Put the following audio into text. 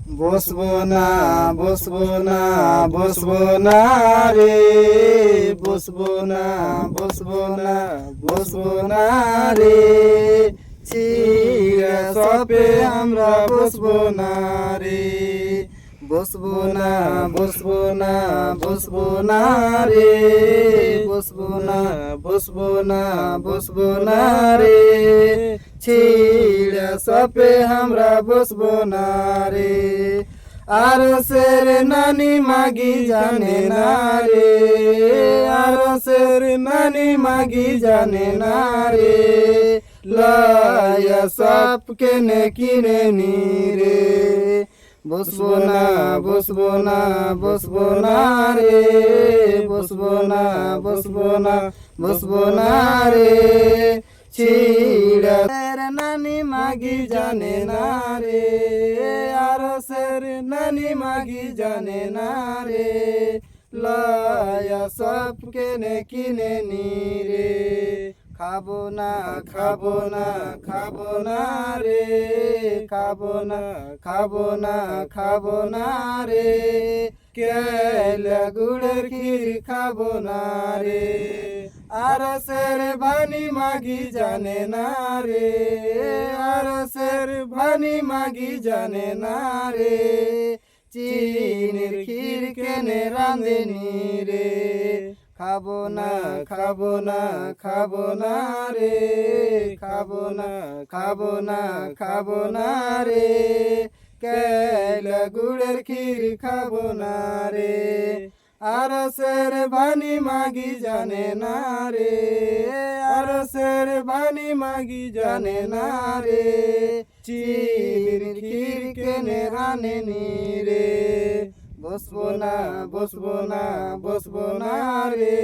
বসবো না বসবো না বসবো না রে, বসবো না বসবো না বসবো না রে, চিড়া সপে আমরা বসবো না রে, বসবো না বসবো না বসবো না রে, বসবো না বসবো না বসবো না রে, ছিড়া সপে আমরা বসবো না রে। আর সের নানি মাগি জানে না রে, আর সের নানি মাগি জানে না রে, লয়া সপ কেনে কিনে নি রে, বসবো না বসবো না বসবো না রে, বসবো না বসবো না বসবো না রে, ছিড়া নানি মাগি জানে না রে, আর সের নানি মাগি জানে না রে, লয়া সব কেনে কিনে নি রে, খাবো না খাবো না খাবো না রে, খাবো না খাবো না খাবো না রে, কেলা গুড়ের ক্ষীর খাবো না রে, আর সের ভানি মাগি জানে না রে, আর সের ভানি মাগি জানে না রে, চিনির ক্ষীর কেনে রাঁধেনি রে, খাবো না খাবো না খাবো না রে, খাবো না খাবো না খাবো না রে, কেলা গুড়ের ক্ষীর খাবো না রে, আর সের ভানি মাগি জানে না রে, আর সের ভানি মাগি জানে না রে, চিনির ক্ষীর কেনে রাঁধেনি রে, বসবো না বসবো না বসবো না রে।